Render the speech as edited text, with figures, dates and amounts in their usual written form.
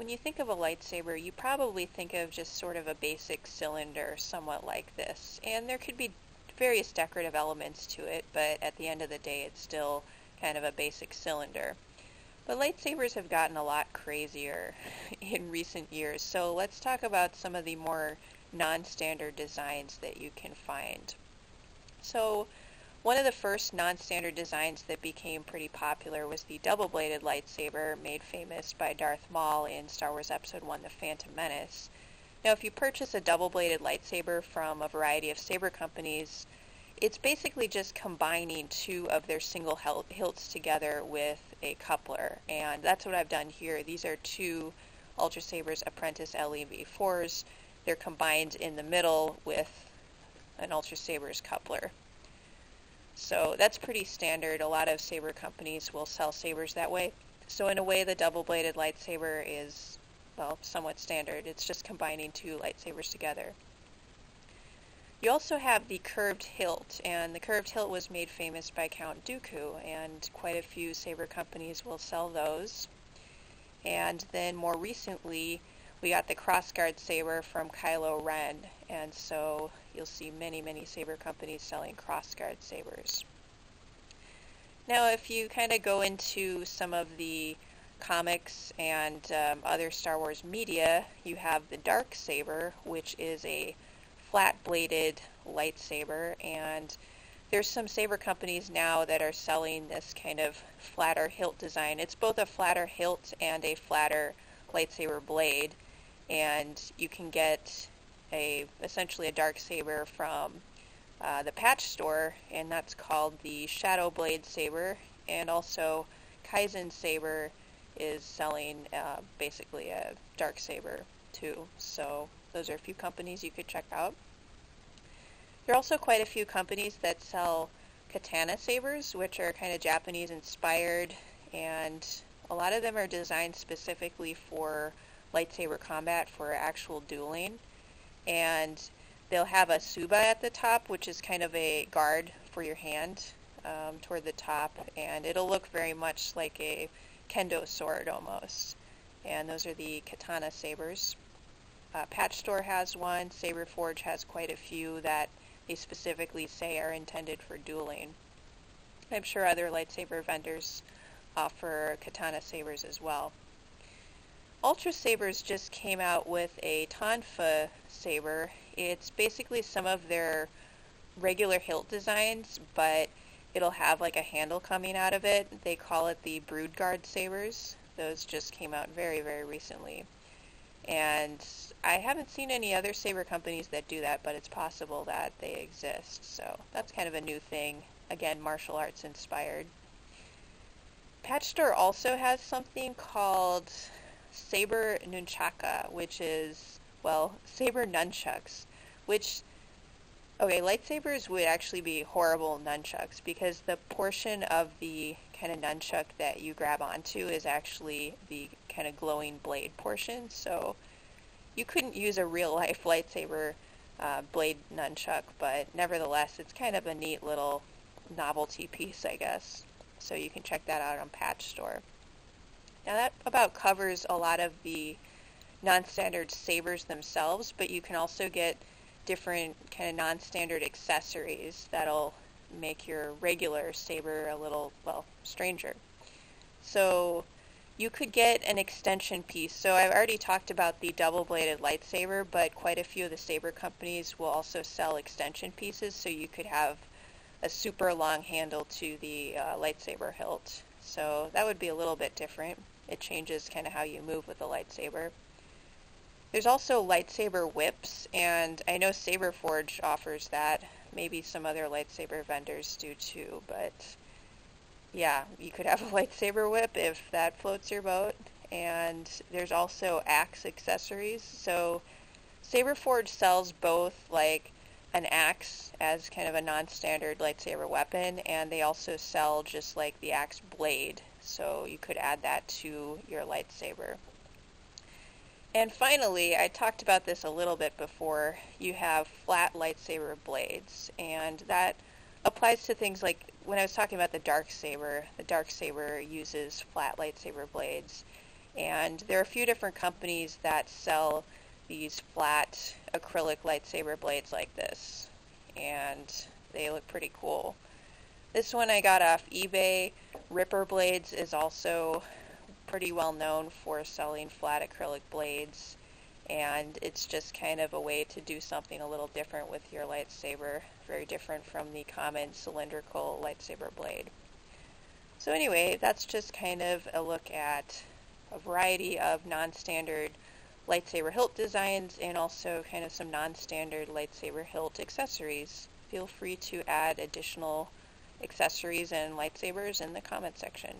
when you think of a lightsaber, you probably think of just sort of a basic cylinder, somewhat like this. And there could be various decorative elements to it, but at the end of the day, it's still kind of a basic cylinder. But lightsabers have gotten a lot crazier in recent years, so let's talk about some of the more non-standard designs that you can find. So, one of the first non-standard designs that became pretty popular was the double-bladed lightsaber, made famous by Darth Maul in Star Wars Episode 1: The Phantom Menace. Now, if you purchase a double-bladed lightsaber from a variety of saber companies, it's basically just combining two of their single hilts together with a coupler, and that's what I've done here. These are two Ultra Sabers Apprentice LEV4s. They're combined in the middle with an Ultra Sabers coupler. So that's pretty standard. A lot of saber companies will sell sabers that way. So in a way, the double-bladed lightsaber is, well, somewhat standard. It's just combining two lightsabers together. You also have the curved hilt, and the curved hilt was made famous by Count Dooku, and quite a few saber companies will sell those. And then more recently, we got the crossguard saber from Kylo Ren, and so you'll see many saber companies selling crossguard sabers. Now, if you kind of go into some of the comics and other Star Wars media, you have the Darksaber, which is a flat-bladed lightsaber, and there's some saber companies now that are selling this kind of flatter hilt design. It's both a flatter hilt and a flatter lightsaber blade, and you can get essentially a Darksaber from the patch store, and that's called the Shadow Blade Saber, and also Kaizen Saber is selling basically a Darksaber too. So those are a few companies you could check out. There are also quite a few companies that sell Katana Sabers, which are kind of Japanese inspired, and a lot of them are designed specifically for lightsaber combat, for actual dueling. And they'll have a tsuba at the top, which is kind of a guard for your hand toward the top, and it'll look very much like a kendo sword almost. And those are the Katana Sabers. Patch Store has one. Saber Forge has quite a few that they specifically say are intended for dueling. I'm sure other lightsaber vendors offer Katana Sabers as well. Ultra Sabers just came out with a Tonfa saber. It's basically some of their regular hilt designs, but it'll have like a handle coming out of it. They call it the Broodguard Sabers. Those just came out very recently. And I haven't seen any other saber companies that do that, but it's possible that they exist. So that's kind of a new thing. Again, martial arts inspired. Patch Store also has something called Saber Nunchaku, which is, well, Saber Nunchucks, which, okay, lightsabers would actually be horrible nunchucks because the portion of the kind of nunchuck that you grab onto is actually the kind of glowing blade portion, so you couldn't use a real-life lightsaber blade nunchuck, but nevertheless, it's kind of a neat little novelty piece, I guess, so you can check that out on Patch Store. Now that about covers a lot of the non-standard sabers themselves, but you can also get different kind of non-standard accessories that'll make your regular saber a little, well, stranger. So you could get an extension piece. So I've already talked about the double-bladed lightsaber, but quite a few of the saber companies will also sell extension pieces, so you could have a super long handle to the lightsaber hilt. So that would be a little bit different. It changes kind of how you move with the lightsaber. There's also lightsaber whips, and I know Saber Forge offers that. Maybe some other lightsaber vendors do too, but yeah, you could have a lightsaber whip if that floats your boat. And there's also axe accessories. So Saber Forge sells both like an axe as kind of a non-standard lightsaber weapon, and they also sell just like the axe blade, so you could add that to your lightsaber. And finally, I talked about this a little bit before, you have flat lightsaber blades, and that applies to things like when I was talking about the Darksaber uses flat lightsaber blades. And there are a few different companies that sell these flat acrylic lightsaber blades like this, and they look pretty cool. This one I got off eBay. Ripper Blades is also pretty well known for selling flat acrylic blades, and it's just kind of a way to do something a little different with your lightsaber, very different from the common cylindrical lightsaber blade. So anyway, that's just kind of a look at a variety of non-standard lightsaber hilt designs and also kind of some non-standard lightsaber hilt accessories. Feel free to add additional accessories and lightsabers in the comment section.